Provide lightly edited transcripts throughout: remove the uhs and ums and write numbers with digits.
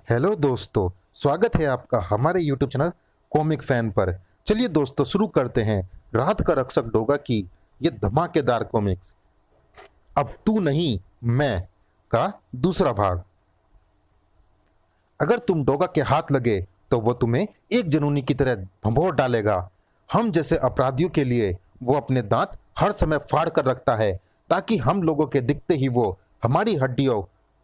Hello दोस्तों, स्वागत है आपका हमारे यूट्यूब चैनल कॉमिक फैन पर। चलिए दोस्तों, शुरू करते हैं राहत का रक्षक डोगा की ये धमाकेदार कॉमिक्स अब तू नहीं मैं का दूसरा भाग। अगर तुम डोगा के हाथ लगे तो वो तुम्हें एक जुनूनी की तरह भंभोर डालेगा। हम जैसे अपराधियों के लिए वो अपने दांत हर समय फाड़ कर रखता है ताकि हम लोगों के दिखते ही वो हमारी हड्डियों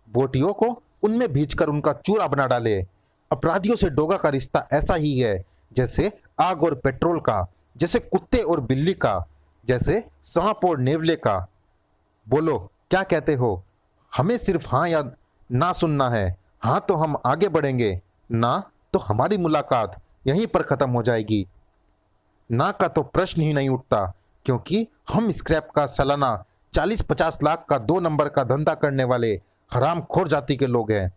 बोटियों को उनमें भींचकर उनका चूरा बना डाले। अपराधियों से डोगा का रिश्ता ऐसा ही है जैसे आग और पेट्रोल का, जैसे कुत्ते और बिल्ली का, जैसे सांप और नेवले का। बोलो क्या कहते हो? हमें सिर्फ हाँ या ना सुनना है। हाँ तो हम आगे बढ़ेंगे, ना तो हमारी मुलाकात यहीं पर खत्म हो जाएगी। ना का तो प्रश्न ही नहीं उठता, क्योंकि हम स्क्रैप का सालाना 40-50 लाख का 2 नंबर का धंधा करने वाले हरामखोर जाति के लोग हैं।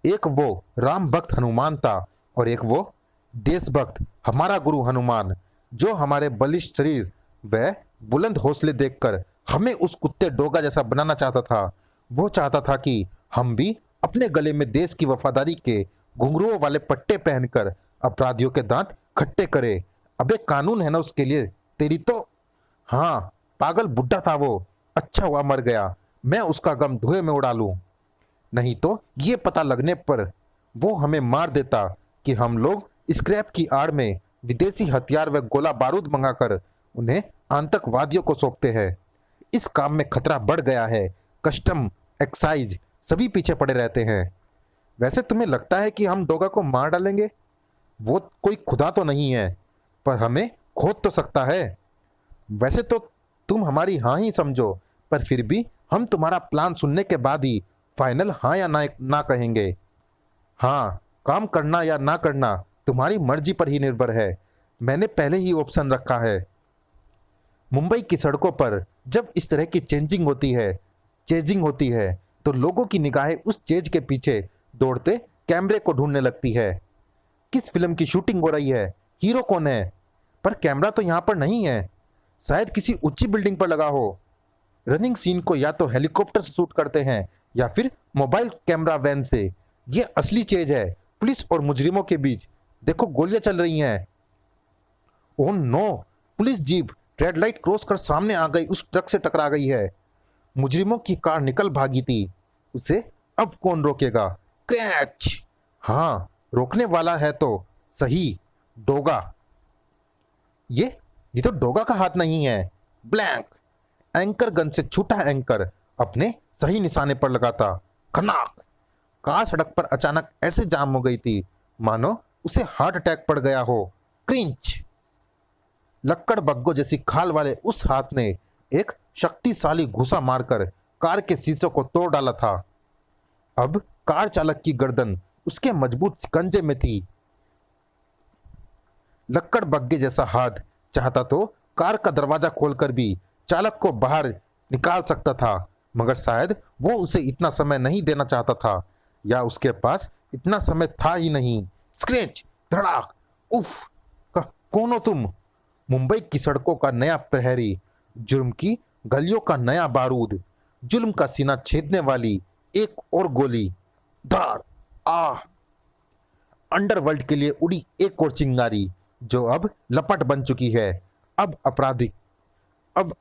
एक वो राम भक्त हनुमान था और एक वो देशभक्त हमारा गुरु हनुमान, जो हमारे बलिष्ठ शरीर व बुलंद हौसले देखकर हमें उस कुत्ते डोगा जैसा बनाना चाहता था। वो चाहता था कि हम भी अपने गले में देश की वफादारी के घुंघरुओं वाले पट्टे पहनकर अपराधियों के दांत खट्टे करे। अबे कानून है ना उसके लिए, तेरी तो। हाँ, पागल बुड्ढा था वो। अच्छा हुआ मर गया, मैं उसका गम धुएं में उड़ा लूं। नहीं तो ये पता लगने पर वो हमें मार देता कि हम लोग स्क्रैप की आड़ में विदेशी हथियार व गोला बारूद मंगाकर उन्हें आतंकवादियों को सौंपते हैं। इस काम में खतरा बढ़ गया है। कस्टम, एक्साइज सभी पीछे पड़े रहते हैं। वैसे तुम्हें लगता है कि हम डोगा को मार डालेंगे? वो कोई खुदा तो नहीं है, पर हमें खोद तो सकता है। वैसे तो तुम हमारी हाँ ही समझो, पर फिर भी हम तुम्हारा प्लान सुनने के बाद ही फाइनल हाँ या ना कहेंगे। हाँ, काम करना या ना करना तुम्हारी मर्जी पर ही निर्भर है। मैंने पहले ही ऑप्शन रखा है। मुंबई की सड़कों पर जब इस तरह की चेजिंग होती है तो लोगों की निगाहें उस चेज के पीछे दौड़ते कैमरे को ढूंढने लगती है। किस फिल्म की शूटिंग हो रही है, हीरो कौन है? पर कैमरा तो यहाँ पर नहीं है, शायद किसी ऊंची बिल्डिंग पर लगा हो। रनिंग सीन को या तो हेलीकॉप्टर से शूट करते हैं या फिर मोबाइल कैमरा वैन से। ये असली चेज है, पुलिस और मुजरिमों के बीच। देखो गोलियां चल रही हैं। Oh no! Police jeep red light cross कर सामने आ गई, उस ट्रक से टकरा गई है। मुजरिमों की कार निकल भागी थी, उसे अब कौन रोकेगा? कैच! हाँ, रोकने वाला है तो सही, डोगा। ये तो डोगा का हाथ नहीं है। ब्लैंक! एंकर गन से छूटा एंकर अपने सही निशाने पर लगा था। खनाक! कार सड़क पर अचानक ऐसे जाम हो गई थी मानो उसे हार्ट अटैक पड़ गया हो। क्रिंच! लक्कड़ बग्गो जैसी खाल वाले उस हाथ ने एक शक्तिशाली घुसा मारकर कार के शीशों को तोड़ डाला था। अब कार चालक की गर्दन उसके मजबूत शिकंजे में थी। लक्कड़ बग्गे जैसा हाथ चाहता तो कार का दरवाजा खोलकर भी चालक को बाहर निकाल सकता था, मगर शायद वो उसे इतना समय नहीं देना चाहता था, या उसके पास इतना समय था ही नहीं। स्क्रैच! धड़ाक! उफ! कौन हो तुम? मुंबई की सड़कों का नया प्रहरी, जुर्म की गलियों का नया बारूद, जुल्म का सीना छेदने वाली एक और गोली। धार! आह! अंडरवर्ल्ड के लिए उड़ी एक और चिंगारी जो अब लपट बन चुकी है। अब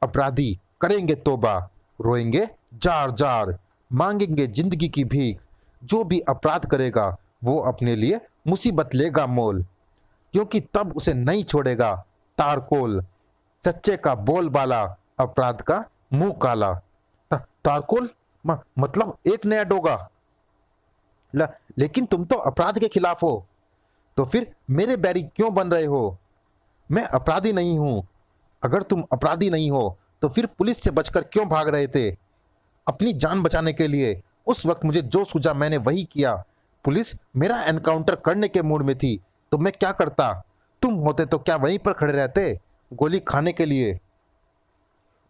अपराधी करेंगे तौबा, रोएंगे जार जार, मांगेंगे जिंदगी की भीख। जो भी अपराध करेगा वो अपने लिए मुसीबत लेगा मोल, क्योंकि तब उसे नहीं छोड़ेगा तारकोल। सच्चे का बोलबाला, अपराध का मुंह काला। तारकोल मतलब एक नया डोगा। लेकिन तुम तो अपराध के खिलाफ हो, तो फिर मेरे बैरी क्यों बन रहे हो? मैं अपराधी नहीं हूं। अगर तुम अपराधी नहीं हो तो फिर पुलिस से बचकर क्यों भाग रहे थे? अपनी जान बचाने के लिए। उस वक्त मुझे जो सूझा मैंने वही किया। पुलिस मेरा एनकाउंटर करने के मूड में थी तो मैं क्या करता? तुम होते तो क्या वहीं पर खड़े रहते गोली खाने के लिए?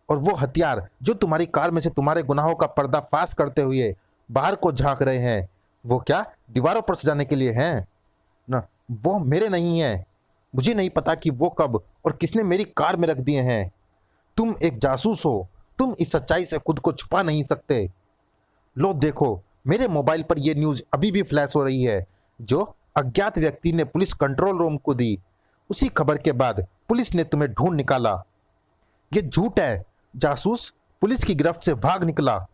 और वो हथियार जो तुम्हारी कार में से तुम्हारे गुनाहों का पर्दाफाश करते हुए बाहर को झांक रहे हैं, वो क्या दीवारों पर सजाने के लिए हैं? ना, वो मेरे नहीं हैं। मुझे नहीं पता कि वो कब और किसने मेरी कार में रख दिए हैं। तुम एक जासूस हो, तुम इस सच्चाई से खुद को छुपा नहीं सकते। लो देखो, मेरे मोबाइल पर यह न्यूज अभी भी फ्लैश हो रही है जो अज्ञात व्यक्ति ने पुलिस कंट्रोल रूम को दी। उसी खबर के बाद पुलिस ने तुम्हें ढूंढ निकाला। ये झूठ है। जासूस पुलिस की गिरफ्त से भाग निकला।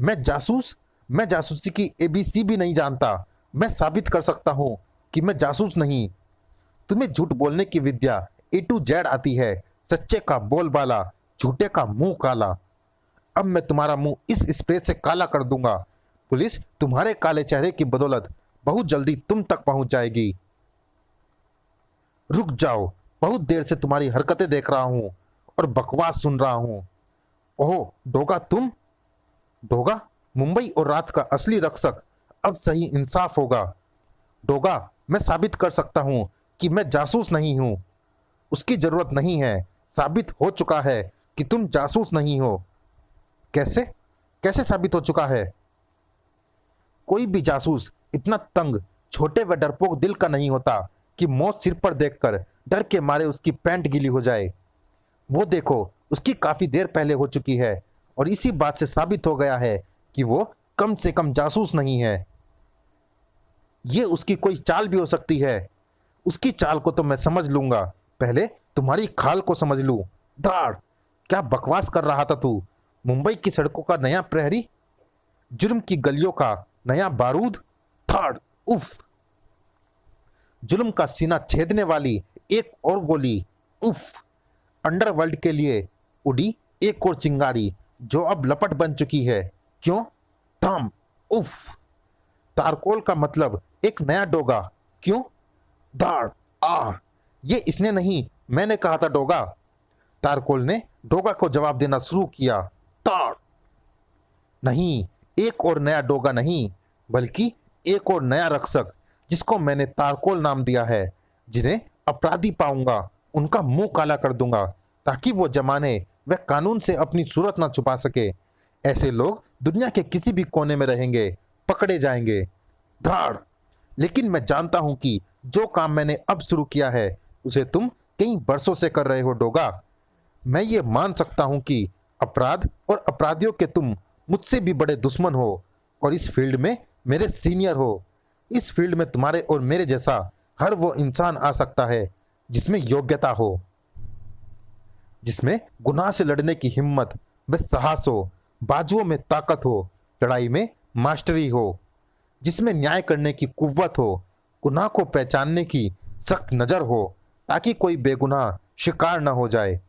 मैं जासूसी की एबीसी भी नहीं जानता। मैं साबित कर सकता हूं कि मैं जासूस नहीं। तुम्हें झूठ बोलने की विद्या ए टू जेड आती है। सच्चे का बोलबाला, झूठे का मुंह काला। अब मैं तुम्हारा मुंह इस स्प्रे से काला कर दूंगा। पुलिस तुम्हारे काले चेहरे की बदौलत बहुत जल्दी तुम तक पहुंच जाएगी। रुक जाओ, बहुत देर से तुम्हारी हरकतें देख रहा हूं और बकवास सुन रहा हूं। ओह डोगा, तुम? डोगा, मुंबई और रात का असली रक्षक। अब सही इंसाफ होगा। डोगा, मैं साबित कर सकता हूं कि मैं जासूस नहीं हूं। उसकी जरूरत नहीं है। साबित हो चुका है कि तुम जासूस नहीं हो। कैसे कैसे साबित हो चुका है? कोई भी जासूस इतना तंग, छोटे व डरपोक दिल का नहीं होता कि मौत सिर पर देखकर डर के मारे उसकी पैंट गीली हो जाए। वो देखो, उसकी काफी देर पहले हो चुकी है और इसी बात से साबित हो गया है कि वो कम से कम जासूस नहीं है। ये उसकी कोई चाल भी हो सकती है। उसकी चाल को तो मैं समझ लूंगा, पहले तुम्हारी खाल को समझ लूं। दाड़, क्या बकवास कर रहा था तू? मुंबई की सड़कों का नया प्रहरी, जुर्म की गलियों का नया बारूद। थर्ड, उफ। जुल्म का सीना छेदने वाली एक और गोली। उफ। अंडरवर्ल्ड के लिए उड़ी एक और चिंगारी जो अब लपट बन चुकी है। क्यों? थम। उफ। तारकोल का मतलब एक नया डोगा। क्यों? दाड़, आ। ये इसने नहीं, मैंने कहा था डोगा। तारकोल ने डोगा को जवाब देना शुरू किया। ताड़। नहीं, एक और नया डोगा नहीं, बल्कि एक और नया रक्षक जिसको मैंने तारकोल नाम दिया है। जिन्हें अपराधी पाऊंगा उनका मुंह काला कर दूंगा ताकि वो जमाने व कानून से अपनी सूरत ना छुपा सके। ऐसे लोग दुनिया के किसी भी कोने में रहेंगे, पकड़े जाएंगे। धाड़। लेकिन मैं जानता हूं कि जो काम मैंने अब शुरू किया है उसे तुम कई वर्षों से कर रहे हो डोगा। मैं ये मान सकता हूं कि अपराध और अपराधियों के तुम मुझसे भी बड़े दुश्मन हो और इस फील्ड में मेरे सीनियर हो। इस फील्ड में तुम्हारे और मेरे जैसा हर वो इंसान आ सकता है जिसमें योग्यता हो, जिसमें गुनाह से लड़ने की हिम्मत व साहस हो, बाजुओं में ताकत हो, लड़ाई में मास्टरी हो, जिसमें न्याय करने की कुव्वत हो, गुनाह को पहचानने की सख्त नजर हो ताकि कोई बेगुनाह शिकार न हो जाए।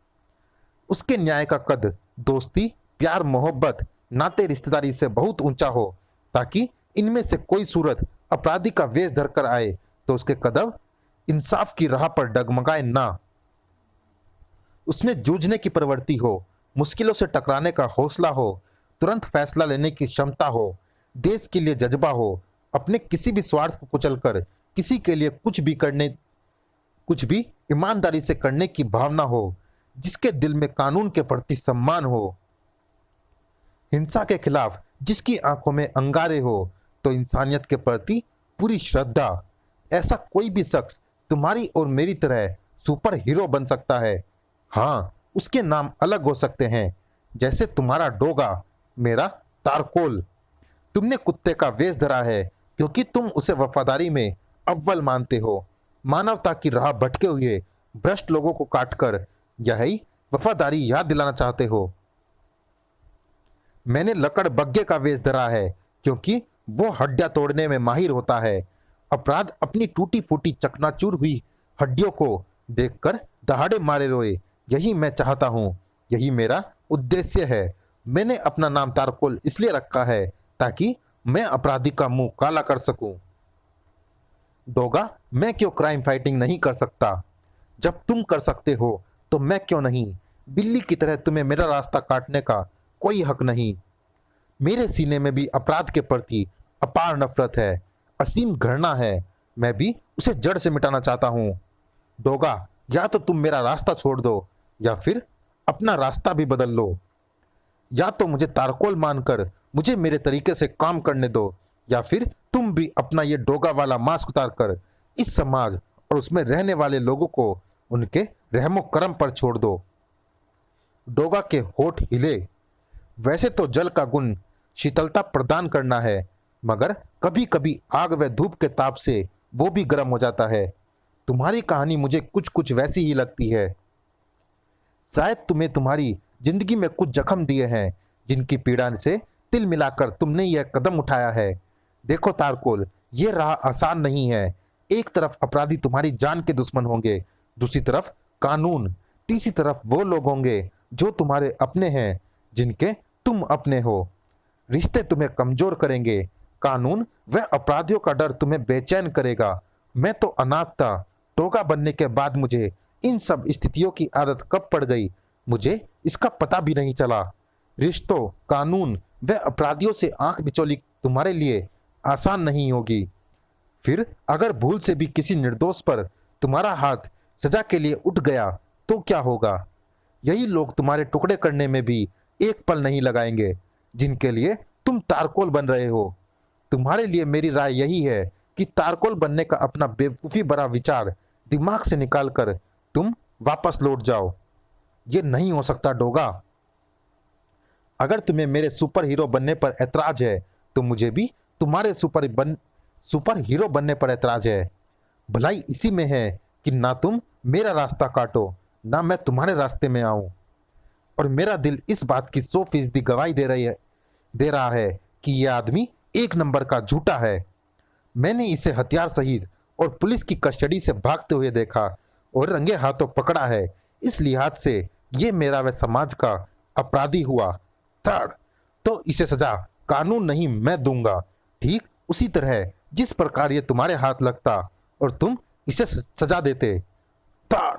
उसके न्याय का कद दोस्ती, प्यार, मोहब्बत, नाते रिश्तेदारी से बहुत ऊंचा हो ताकि इनमें से कोई सूरत अपराधी का वेश धरकर आए तो उसके कदम इंसाफ की राह पर डगमगाए ना। उसमें जूझने की प्रवृत्ति हो, मुश्किलों से टकराने का हौसला हो, तुरंत फैसला लेने की क्षमता हो, देश के लिए जज्बा हो, अपने किसी भी स्वार्थ को कुचलकर किसी के लिए कुछ भी ईमानदारी से करने की भावना हो, जिसके दिल में कानून के प्रति सम्मान हो, हिंसा के खिलाफ जिसकी आंखों में अंगारे हो तो इंसानियत के प्रति पूरी श्रद्धा। ऐसा कोई भी शख्स तुम्हारी और मेरी तरह सुपर हीरो बन सकता है। हाँ, उसके नाम अलग हो सकते हैं, जैसे तुम्हारा डोगा, मेरा तारकोल। तुमने कुत्ते का वेश धरा है क्योंकि तुम उसे वफादारी में अव्वल मानते हो। मानवता की राह भटके हुए भ्रष्ट लोगों को काटकर यही वफादारी याद दिलाना चाहते हो। मैंने लकड़ बग्गे का वेश धरा है क्योंकि वो हड्डियां तोड़ने में माहिर होता है। अपराध अपनी टूटी फूटी चकनाचूर हुई हड्डियों को देखकर दहाड़े मारे रोए, यही मैं चाहता हूं, यही मेरा उद्देश्य है। मैंने अपना नाम तारकोल इसलिए रखा है ताकि मैं अपराधी का मुंह काला कर सकूं। डोगा, मैं क्यों क्राइम फाइटिंग नहीं कर सकता? जब तुम कर सकते हो तो मैं क्यों नहीं? बिल्ली की तरह तुम्हें मेरा रास्ता काटने का कोई हक नहीं। मेरे सीने में भी अपराध के प्रति अपार नफरत है, असीम घृणा है। मैं भी उसे जड़ से मिटाना चाहता हूं। डोगा, या तो तुम मेरा रास्ता छोड़ दो या फिर अपना रास्ता भी बदल लो। या तो मुझे तारकोल मानकर मुझे मेरे तरीके से काम करने दो या फिर तुम भी अपना ये डोगा वाला मास्क उतार कर इस समाज और उसमें रहने वाले लोगों को उनके रहमो करम पर छोड़ दो। डोगा के होठ हिले। वैसे तो जल का गुण शीतलता प्रदान करना है, मगर कभी कभी आग व धूप के ताप से वो भी गर्म हो जाता है। तुम्हारी कहानी मुझे कुछ कुछ वैसी ही लगती है। शायद तुम्हें तुम्हारी जिंदगी में कुछ जख्म दिए हैं जिनकी पीड़ा से तिल मिलाकर तुमने यह कदम उठाया है। देखो तारकोल, ये राह आसान नहीं है। एक तरफ अपराधी तुम्हारी जान के दुश्मन होंगे, दूसरी तरफ कानून, तीसरी तरफ वो लोग होंगे जो तुम्हारे अपने हैं, जिनके तुम अपने हो। रिश्ते तुम्हें कमजोर करेंगे, कानून व अपराधियों का डर तुम्हें बेचैन करेगा। मैं तो अनाथ था, टोगा बनने के बाद मुझे इन सब स्थितियों की आदत कब पड़ गई, मुझे इसका पता भी नहीं चला। रिश्तों, कानून व अपराधियों से आंख मिचौली तुम्हारे लिए आसान नहीं होगी। फिर अगर भूल से भी किसी निर्दोष पर तुम्हारा हाथ सजा के लिए उठ गया तो क्या होगा? यही लोग तुम्हारे टुकड़े करने में भी एक पल नहीं लगाएंगे, जिनके लिए तुम तारकोल बन रहे हो। तुम्हारे लिए मेरी राय यही है कि तारकोल बनने का अपना बेवकूफ़ी भरा विचार दिमाग से निकालकर तुम वापस लौट जाओ। ये नहीं हो सकता डोगा। अगर तुम्हें मेरे सुपर हीरो बनने पर ऐतराज है तो मुझे भी तुम्हारे सुपर हीरो बनने पर ऐतराज है। भलाई इसी में है कि ना तुम मेरा रास्ता काटो, ना मैं तुम्हारे रास्ते में आऊं। और मेरा दिल इस बात की 100% गवाही दे रहा है कि यह आदमी एक नंबर का झूठा है। मैंने इसे हथियार सहित और पुलिस की कस्टडी से भागते हुए देखा और रंगे हाथों पकड़ा है। इस लिहाज से ये मेरा व समाज का अपराधी हुआ। थर्ड, तो इसे सजा कानून नहीं मैं दूंगा, ठीक उसी तरह जिस प्रकार ये तुम्हारे हाथ लगता और तुम इसे सजा देते। थर्ड,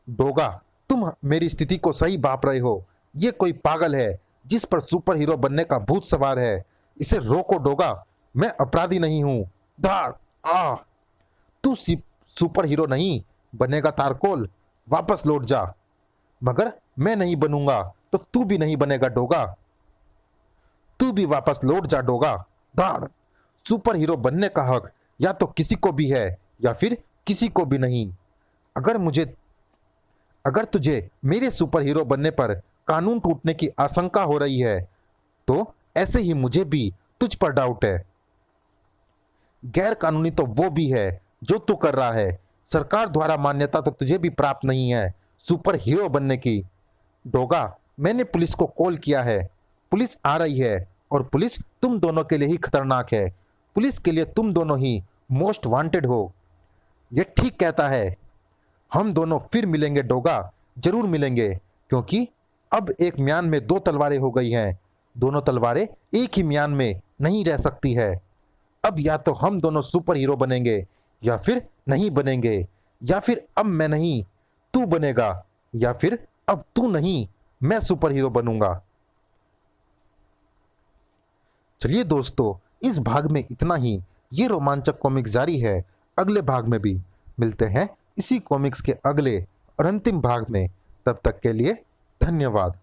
डोगा, तुम मेरी स्थिति को सही भाप रहे हो। ये कोई पागल है जिस पर सुपर हीरो बनने का भूत सवार है। इसे रोको डोगा, मैं अपराधी नहीं हूं। धार तू सुपर हीरो नहीं बनेगा तारकोल, वापस लौट जा। मगर मैं नहीं बनूंगा तो तू भी नहीं बनेगा डोगा। तू भी वापस लौट जा डोगा। धार सुपर हीरो बनने का हक या तो किसी को भी है या फिर किसी को भी नहीं। अगर तुझे मेरे सुपर हीरो बनने पर कानून टूटने की आशंका हो रही है तो ऐसे ही मुझे भी तुझ पर डाउट है। गैर कानूनी तो वो भी है जो तू कर रहा है। सरकार द्वारा मान्यता तो तुझे भी प्राप्त नहीं है सुपर हीरो बनने की। डोगा, मैंने पुलिस को कॉल किया है, पुलिस आ रही है और पुलिस तुम दोनों के लिए ही खतरनाक है। पुलिस के लिए तुम दोनों ही मोस्ट वांटेड हो। ये ठीक कहता है। हम दोनों फिर मिलेंगे डोगा, जरूर मिलेंगे, क्योंकि अब एक म्यान में दो तलवारें हो गई हैं। दोनों तलवारें एक ही म्यान में नहीं रह सकती है। अब या तो हम दोनों सुपर हीरो बनेंगे या फिर नहीं बनेंगे, या फिर अब मैं नहीं तू बनेगा, या फिर अब तू नहीं मैं सुपर हीरो बनूंगा। चलिए दोस्तों, इस भाग में इतना ही। ये रोमांचक कॉमिक्स जारी है, अगले भाग में भी मिलते हैं इसी कॉमिक्स के अगले और अंतिम भाग में। तब तक के लिए धन्यवाद।